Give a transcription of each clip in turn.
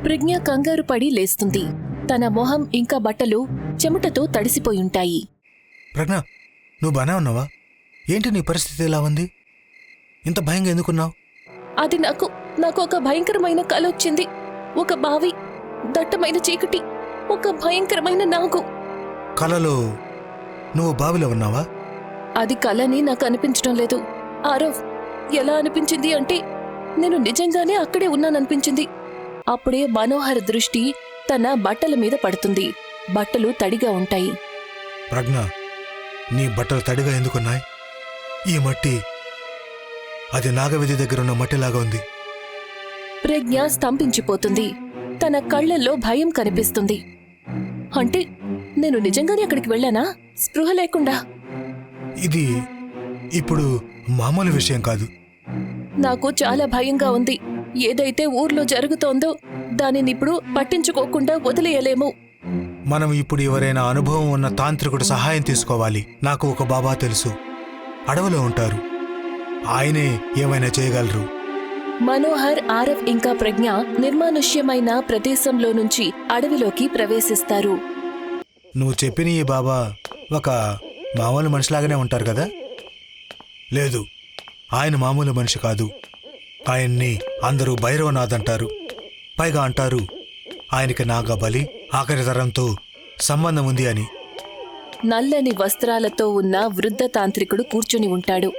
ప్రజ్ఞ కంగారు పడి లేస్తుంది. తన మొహం ఇంకా బట్టలు చెమటతో తడిసిపోయుంటాయి. ప్రజ్ఞ, నువ్వు బానే ఉన్నావా? ఏంటి నీ పరిస్థితి ఎలా ఉంది? ఇంత భయంగా ఎందుకున్నావు? అది నాకు ఒక భయంకరమైన కల వచ్చింది. ఒక బావి, దట్టమైన చీకటి, ఒక భయంకరమైన నాగు. కలలో నువ్వు బావిలో ఉన్నావా? అది కలని నాకు అనిపించడం లేదు ఆరవ్. ఎలా అనిపించింది అంటే నేను నిజంగానే అక్కడే ఉన్నాననిపించింది. అప్పుడే మనోహర్ దృష్టి తన బట్టల మీద పడుతుంది. బట్టలు తడిగా ఉంటాయి. ప్రజ్ఞ, నీ బట్టలు తడిగా ఎందుకున్నాయి? ఈ మట్టి అది నాగవిధి దగ్గరున్న మట్టిలాగా ఉంది. ప్రజ్ఞ స్తంభించిపోతుంది. తన కళ్లల్లో భయం కనిపిస్తుంది. అంటే నేను నిజంగానే అక్కడికి వెళ్ళానా? స్పృహ లేకుండా. ఇది ఇప్పుడు మామూలు విషయం కాదు. నాకు చాలా భయంగా ఉంది. ఏదైతే ఊర్లో జరుగుతోందో దానినిప్పుడు పట్టించుకోకుండా వదిలేయలేము. మనం ఇప్పుడు ఎవరైనా అనుభవం ఉన్న తాంత్రికుడు సహాయం తీసుకోవాలి. నాకు ఒక బాబా తెలుసు, అడవిలో ఉంటారు. ఆయనే ఏమైనా చేయగలరు. మనోహర్, ఆరవ్ ఇంకా ప్రజ్ఞ నిర్మానుష్యమైన ప్రదేశంలో నుంచి అడవిలోకి ప్రవేశిస్తారు. నువ్వు చెప్పిన ఈ బాబా ఒక మామూలు మనిషిలాగానే ఉంటారు కదా? లేదు, ఆయన మామూలు మనిషి కాదు. ఆయన్ని అందరూ భైరవనాథ్ అంటారు. పైగా అంటారు ఆయనకి నాగబలి ఆఖరి తరంతో సంబంధం ఉంది అని. నల్లని వస్త్రాలతో ఉన్న వృద్ధ తాంత్రికుడు కూర్చుని ఉంటాడు.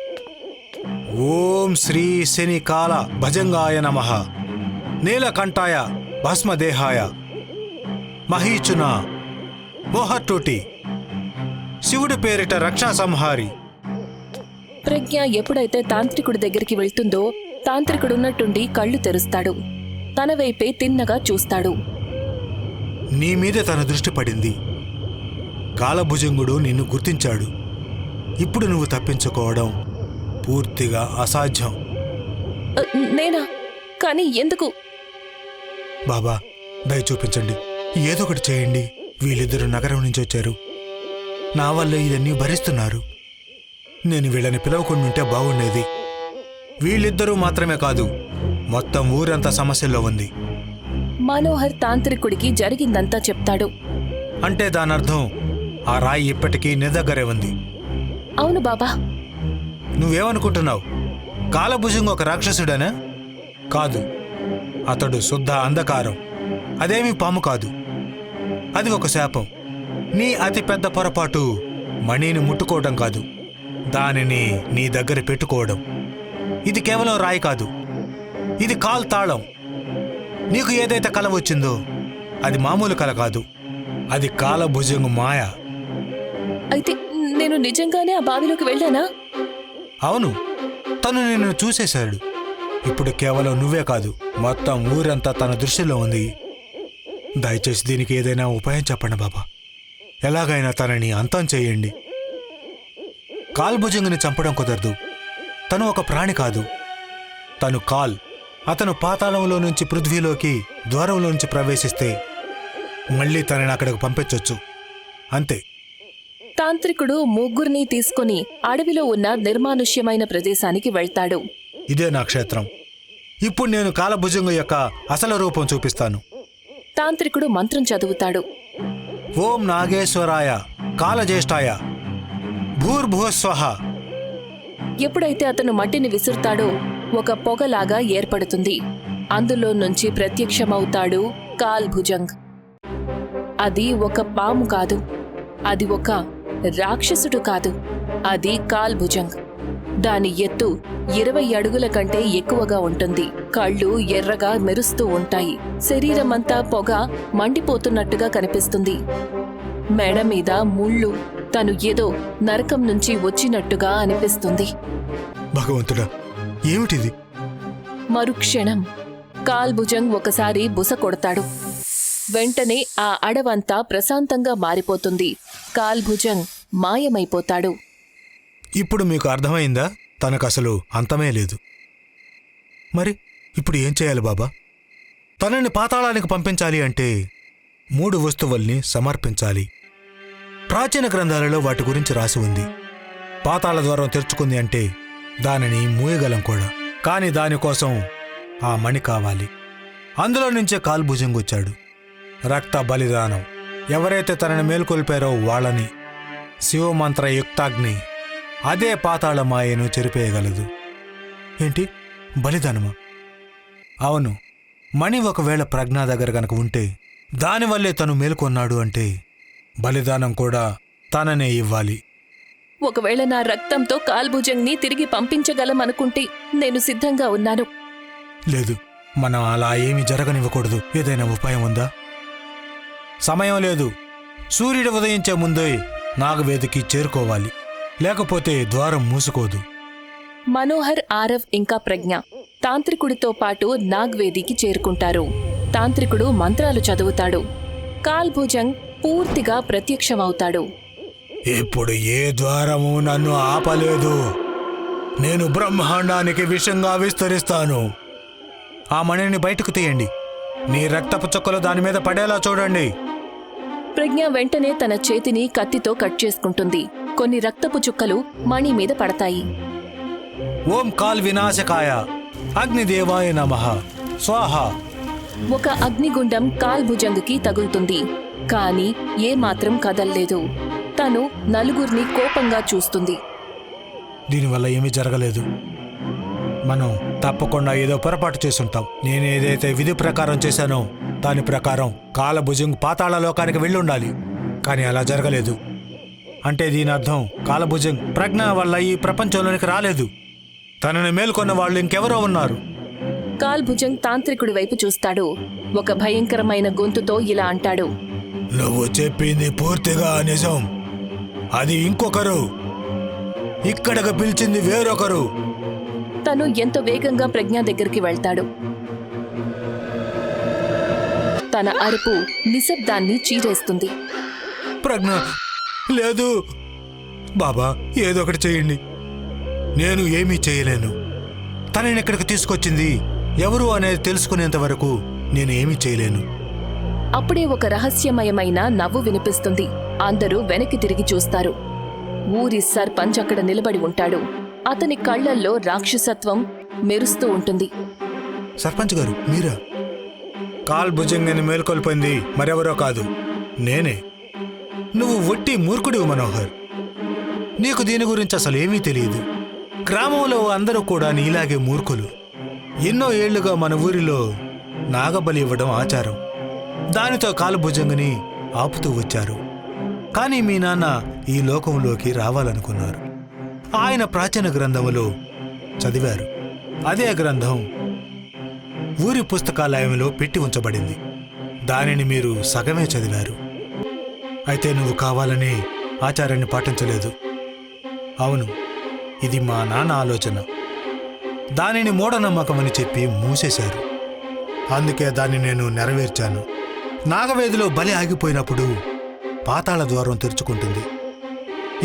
ఓం శ్రీ శని కాల భజంగాయ నమః, నీలకంఠాయ భస్మదేహాయ, మహీచున మోహట్టూటి, శివుడి పేరిట రక్షా సంహారి. ప్రజ్ఞ ఎప్పుడైతే తాంత్రికుడి దగ్గరికి వెళ్తుందో తాంత్రికుడున్నట్టుండి కళ్ళు తెరుస్తాడు. తన వైపే తిన్నగా చూస్తాడు. నీ మీద తన దృష్టి పడింది. కాలభుజంగుడు నిన్ను గుర్తించాడు. ఇప్పుడు నువ్వు తప్పించుకోవడం పూర్తిగా అసాధ్యం. నేనా? కానీ ఎందుకు? బాబా, దయ చూపించండి, ఏదో ఒకటి చేయండి. వీళ్ళిద్దరూ నగరం నుంచి వచ్చారు. నా వల్ల ఇదన్నీ భరిస్తున్నారు. నేను వీళ్ళని పిలవకుండుంటే బాగుండేది. వీళ్ళిద్దరూ మాత్రమే కాదు, మొత్తం ఊరంతా సమస్యల్లో ఉంది. మనోహర్ తాంత్రికుడికి జరిగిందంతా చెప్తాడు. అంటే దానర్థం ఆ రాయి ఇప్పటికీ నీ దగ్గరే ఉంది. అవును బాబా. నువ్వేమనుకుంటున్నావు? కాలభుజంగా ఒక రాక్షసుడనా? కాదు, అతడు శుద్ధ అంధకారం. అదేమీ పాము కాదు, అది ఒక శాపం. నీ అతిపెద్ద పొరపాటు మణిని ముట్టుకోవడం కాదు, దానిని నీ దగ్గర పెట్టుకోవడం. ఇది కేవలం రాయి కాదు, ఇది కాల్ తాళం. నీకు ఏదైతే కల వచ్చిందో అది మామూలు కల కాదు, అది కాలభుజంగు మాయ. అయితే నేను నిజంగానే ఆ బావిలోకి వెళ్ళానా? అవును, తను నిన్ను చూసేశాడు. ఇప్పుడు కేవలం నువ్వే కాదు, మొత్తం ఊరంతా తన దృష్టిలో ఉంది. దయచేసి దీనికి ఏదైనా ఉపాయం చెప్పండి బాబా. ఎలాగైనా తనని అంతం చేయండి. కాల్భుజంగుని చంపడం కుదరదు. తను ఒక ప్రాణి కాదు, తను కాల్. అతను పాతాళంలో నుంచి పృథ్వీలోకి ద్వారంలో నుంచి ప్రవేశిస్తే మళ్ళీ తనని అక్కడికి పంపించొచ్చు, అంతే. తాంత్రికుడు ముగ్గురిని తీసుకుని అడవిలో ఉన్న నిర్మానుష్యమైన ప్రదేశానికి వెళ్తాడు. ఇదే నా క్షేత్రం. ఇప్పుడు నేను కాలభుజంగు యొక్క అసలు రూపం చూపిస్తాను. తాంత్రికుడు మంత్రం చదువుతాడు. ఓం నాగేశ్వరాయ కాలజ్యేష్ఠాయ భూర్భువస్వః. ఎప్పుడైతే అతను మట్టిని విసురుతాడో ఒక పొగలాగా ఏర్పడుతుంది. అందులో నుంచి ప్రత్యక్షమవుతాడు కాల్భుజంగ్. అది ఒక పాము కాదు, అది ఒక రాక్షసుడు కాదు, అది కాల్భుజంగ్. దాని ఎత్తు 20 అడుగుల కంటే ఎక్కువగా ఉంటుంది. కళ్ళు ఎర్రగా మెరుస్తూ ఉంటాయి. శరీరమంతా పొగ మండిపోతున్నట్టుగా కనిపిస్తుంది. మెడ మీద ముళ్ళు. తను ఏదో నరకం నుంచి వచ్చినట్టుగా అనిపిస్తుంది. భగవంతుడా, ఏమిటిది? మరుక్షణం కాల్భుజంగ్ ఒకసారి బుస కొడతాడు. వెంటనే ఆ అడవంతా ప్రశాంతంగా మారిపోతుంది. కాల్భుజంగ్ మాయమైపోతాడు. ఇప్పుడు మీకు అర్థమైందా? తనకసలు అంతమే లేదు. మరి ఇప్పుడు ఏం చేయాలి బాబా? తనని పాతాళానికి పంపించాలి అంటే 3 వస్తువుల్ని సమర్పించాలి. ప్రాచీన గ్రంథాలలో వాటి గురించి రాసి ఉంది. పాతాళ ద్వారం తెరుచుకుంది అంటే దానిని మూయగలం కూడా. కాని దానికోసం ఆ మణి కావాలి. అందులో నుంచే కాల్భుజంగ్ వచ్చాడు. రక్త బలిదానం. ఎవరైతే తనని మేల్కొల్పారో వాళ్ళని శివమంత్ర యుక్తాగ్ని అదే పాతాళ మాయను చెరిపేయగలదు. ఏంటి, బలిదానమా? అవును. మణి ఒకవేళ ప్రజ్ఞ దగ్గర గనక ఉంటే దానివల్లే తను మేల్కొన్నాడు అంటే బలిదానం కూడా తననే ఇవ్వాలి. ఒకవేళ నా రక్తంతో కాల్భుజంగ్ని తిరిగి పంపించగలమనుకుంటే నేను సిద్ధంగా ఉన్నాను. లేదు, మనం అలా ఏమీ జరగనివ్వకూడదు. ఏదైనా ఉపాయం ఉందా? సమయం లేదు. సూర్యుడు ఉదయించే ముందే నాగవేదికి చేరుకోవాలి, లేకపోతే ద్వారం మూసుకోదు. మనోహర్, ఆరవ్ ఇంకా ప్రజ్ఞ తాంత్రికుడితో పాటు నాగ్వేదికి చేరుకుంటారు. తాంత్రికుడు మంత్రాలు చదువుతాడు. కాల్భుజంగ్ పూర్తిగా ప్రత్యక్షమవుతాడు. ఇప్పుడు ఏ ద్వారము నన్ను ఆపలేదు. నేను బ్రహ్మాండానికి విషంగా విస్తరిస్తాను. ఆ మణిని బయటకు తీయండి. నీ రక్తపు చుక్కలు దాని మీద పడేలా చూడండి. ప్రజ్ఞ వెంటనే తన చేతిని కత్తితో కట్ చేసుకుంటుంది. కొన్ని రక్తపు చుక్కలు మణి మీద పడతాయి. ఓం కాల్ వినాశకాయ అగ్నిదేవాయ నమః స్వాహ. ఒక అగ్నిగుండం కాల్భుజంగ్కి తగులుతుంది. కాని ఏమాత్రం కదల్లేదు. తను నలుగురిని కోపంగా చూస్తుంది. దీనివల్ల ఏమీ జరగలేదు. మనం తప్పకుండా ఏదో పొరపాటు చేసుంటాం. నేనేదైతే విధి ప్రకారం చేశానో దాని ప్రకారం కాలభుజంగ్ పాతాళ లోకానికి వెళ్ళుండాలి. కానీ అలా జరగలేదు. అంటే దీని అర్థం కాలభుజంగ్ ప్రజ్ఞ వల్ల ఈ ప్రపంచంలోనికి రాలేదు. తనని మేల్కొన్న వాళ్ళు ఇంకెవరో ఉన్నారు. కాల్భుజంగ్ తాంత్రికుడి వైపు చూస్తాడు. ఒక భయంకరమైన గొంతుతో ఇలా అంటాడు. నువ్వు చెప్పింది పూర్తిగా నిజం. అది ఇంకొకరు. ఇక్కడకు పిలిచింది వేరొకరు. తను ఎంతో వేగంగా ప్రజ్ఞ దగ్గరికి వెళ్తాడు. తన అరుపు నిశ్శబ్దాన్ని చీరేస్తుంది. ప్రజ్ఞ, లేదు బాబా, ఏదో ఒకటి చేయండి. నేను ఏమీ చేయలేను. తనని ఇక్కడికి తీసుకొచ్చింది ఎవరు అనేది తెలుసుకునేంత వరకు నేను ఏమీ చేయలేను. అప్పుడే ఒక రహస్యమయమైన నవ్వు వినిపిస్తుంది. అందరూ వెనక్కి తిరిగి చూస్తారు. ఊరి సర్పంచ్ అక్కడ నిలబడి ఉంటాడు. అతని కళ్లల్లో రాక్షసత్వం మెరుస్తూ ఉంటుంది. సర్పంచ్ గారు, మీరా? కాల్భుజంగ్ నేను మేల్కొల్పింది మరెవరో కాదు, నేనే. నువ్వు ఒట్టి మూర్ఖుడివి మనోహర్. నీకు దీని గురించి అసలు ఏమీ తెలియదు. గ్రామంలో అందరూ కూడా నీలాగే మూర్ఖులు. ఎన్నో ఏళ్లుగా మన ఊరిలో నాగబలి ఇవ్వడం ఆచారం. దానితో కాల్భుజంగ్ని ఆపుతూ వచ్చారు. కానీ మీ నాన్న ఈ లోకంలోకి రావాలనుకున్నారు. ఆయన ప్రాచీన గ్రంథములో చదివారు. అదే గ్రంథం ఊరి పుస్తకాలయంలో పెట్టి ఉంచబడింది. దానిని మీరు సగమే చదివారు. అయితే నువ్వు కావాలని ఆచారాన్ని పాటించలేదు. అవును, ఇది మా నాన్న ఆలోచన. దానిని మూఢనమ్మకమని చెప్పి మూసేశారు. అందుకే దాన్ని నేను నెరవేర్చాను. నాగవేదిలో బలి ఆగిపోయినప్పుడు పాతాళ ద్వారం తెరుచుకుంటుంది.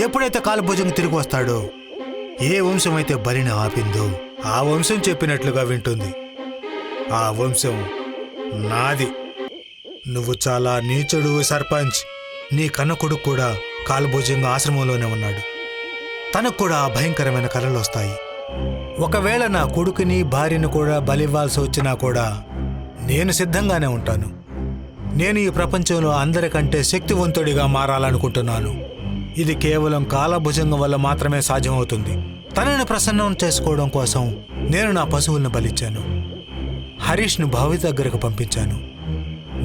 ఎప్పుడైతే కాల్భుజంగ్ తిరిగి వస్తాడో, ఏ వంశమైతే బలిని ఆపిందో ఆ వంశం చెప్పినట్లుగా వింటుంది. ఆ వంశం నాది. నువ్వు చాలా నీచుడు సర్పంచ్. నీ కన్న కొడుకు కూడా కాల్భుజంగ్ ఆశ్రమంలోనే ఉన్నాడు. తనకు కూడా భయంకరమైన కలలు వస్తాయి. ఒకవేళ నా కొడుకుని భార్యను కూడా బలివ్వాల్సి వచ్చినా కూడా నేను సిద్ధంగానే ఉంటాను. నేను ఈ ప్రపంచంలో అందరికంటే శక్తివంతుడిగా మారాలనుకుంటున్నాను. ఇది కేవలం కాలభుజంగం వల్ల మాత్రమే సాధ్యమవుతుంది. తనని ప్రసన్నం చేసుకోవడం కోసం నేను నా పశువులను బలిచ్చాను. హరీష్ను బావి దగ్గరకు పంపించాను.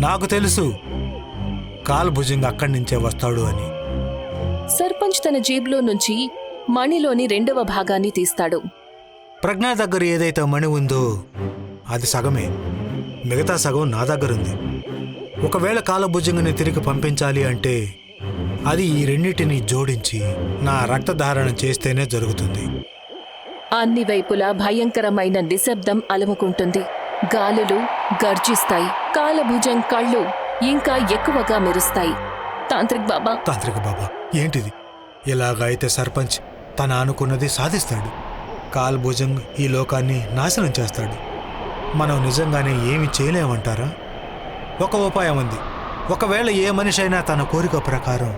నాకు తెలుసు కాల్భుజంగ్ అక్కడి నుంచే వస్తాడు అని. సర్పంచ్ తన జేబులో నుంచి మణిలోని 2వ భాగాన్ని తీస్తాడు. ప్రజ్ఞ దగ్గర ఏదైతే మణి ఉందో అది సగమే. మిగతా సగం నా దగ్గరుంది. ఒకవేళ కాలభుజంగ్ని తిరిగి పంపించాలి అంటే అది ఈ రెండింటిని జోడించి నా రక్తధారణ చేస్తేనే జరుగుతుంది. అన్ని వైపులా భయంకరమైన నిశ్శబ్దం అలుముకుంటుంది. గాలులు గర్జిస్తాయి. కాలభుజంగ్ కళ్ళు ఇంకా ఎక్కువగా మెరుస్తాయి. తాంత్రిక్ బాబా, ఏంటిది? ఇలాగైతే సర్పంచ్ తన అనుకున్నది సాధిస్తాడు. కాల్భుజంగ్ ఈ లోకాన్ని నాశనం చేస్తాడు. మనం నిజంగానే ఏమి చేయలేమంటారా? ఒక ఉపాయం ఉంది. ఒకవేళ ఏ మనిషి అయినా తన కోరిక ప్రకారం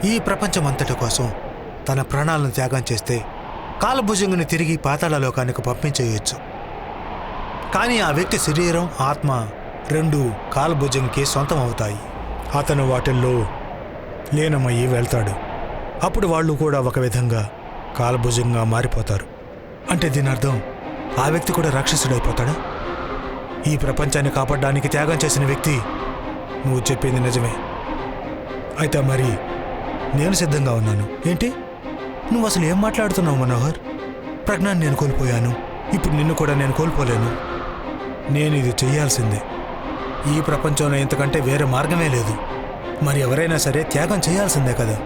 ఈ ప్రపంచమంతటి కోసం తన ప్రాణాలను త్యాగం చేస్తే కాలభుజంగ్ని తిరిగి పాతాళ లోకానికి పంపించేయచ్చు. కానీ ఆ వ్యక్తి శరీరం, ఆత్మ రెండు కాల్భుజంకి సొంతం అవుతాయి. అతను వాటిల్లో లీనమయ్యి వెళ్తాడు. అప్పుడు వాళ్ళు కూడా ఒక విధంగా కాల్భుజంగా మారిపోతారు. అంటే దీని అర్థం ఆ వ్యక్తి కూడా రాక్షసుడైపోతాడా? ఈ ప్రపంచాన్ని కాపాడడానికి త్యాగం చేసిన వ్యక్తి నువ్వు చెప్పింది నిజమే. అయితే మరి నేను సిద్ధంగా ఉన్నాను. ఏంటి నువ్వు అసలు ఏం మాట్లాడుతున్నావు మనోహర్? ప్రజ్ఞాన్ని నేను కోల్పోయాను, ఇప్పుడు నిన్ను కూడా నేను కోల్పోలేను. నేను ఇది చెయ్యాల్సిందే. ఈ ప్రపంచంలో ఇంతకంటే వేరే మార్గమే లేదు. మరి ఎవరైనా సరే త్యాగం చేయాల్సిందే కదా.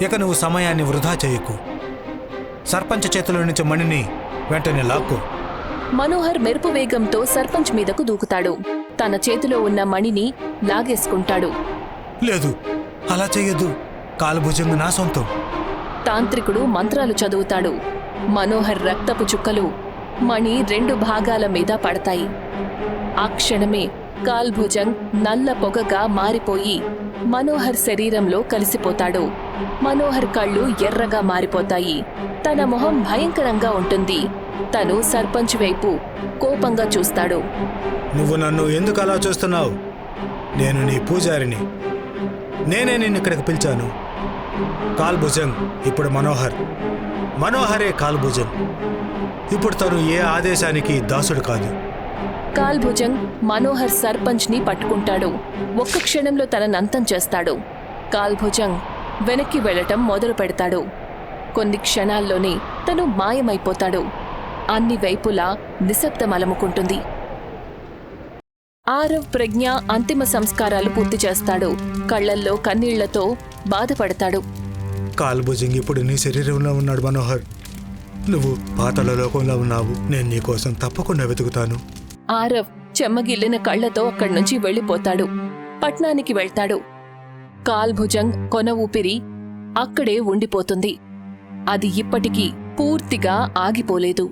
ఇక నువ్వు సమయాన్ని వృధా చేయకు. సర్పంచ్ చేతిలో నుంచి మణిని వెంటనే లాక్కో. మనోహర్ మెరుపు వేగంతో సర్పంచ్ మీదకు దూకుతాడు. తన చేతిలో ఉన్న మణిని లాగేసుకుంటాడు. లేదు, అలా చెయ్యొద్దు. కాల్భుజంగ నా సొంతం. తాంత్రికుడు మంత్రాలు చదువుతాడు. మనోహర్ రక్తపు చుక్కలు మణి 2 భాగాల మీద పడతాయి. ఆ క్షణమే కాల్భుజంగ్ నల్ల పొగగా మారిపోయి మనోహర్ శరీరంలో కలిసిపోతాడు. మనోహర్ కళ్ళు ఎర్రగా మారిపోతాయి. తన మొహం భయంకరంగా ఉంటుంది. తను సర్పంచ్ వైపు కోపంగా చూస్తాడు. నువ్వు నన్ను ఎందుకు అలా చూస్తున్నావు? నేను నీ పూజారిని. నేనే నిన్ను ఇక్కడికి పిలిచాను. కాల్భుజంగ్ ఇప్పుడు మనోహర్, మనోహరే కాల్భుజంగ్. ఇప్పుడు తను ఏ ఆదేశానికి దాసుడు కాదు. కాల్భుజంగ్ మనోహర్ సర్పంచ్ ని పట్టుకుంటాడు. ఒక్క క్షణంలో తననంతం చేస్తాడు. కాల్భుజంగ్ వెనక్కి వెళ్లటం మొదలు పెడతాడు. కొన్ని క్షణాల్లోనే తను మాయమైపోతాడు. అన్ని వైపులా నిశ్శబ్దం అలముకుంటుంది. ఆరవ్ ప్రజ్ఞ అంతిమ సంస్కారాలు పూర్తి చేస్తాడు. కళ్లల్లో కన్నీళ్లతో బాధపడతాడు. కాల్భుజంగ్ ఇప్పుడు నీ శరీరంలో ఉన్నాడు మనోహర్. నువ్వు పాతాళ లోకంలో ఉన్నావు. నేను నీకోసం తప్పకుండా వెతుకుతాను. ఆరవ్ చెమ్మగిల్లిన కళ్లతో అక్కడి నుంచి వెళ్లిపోతాడు. పట్నానికి వెళ్తాడు. కాల్భుజంగ్ కొన ఊపిరి అక్కడే ఉండిపోతుంది. అది ఇప్పటికీ పూర్తిగా ఆగిపోలేదు.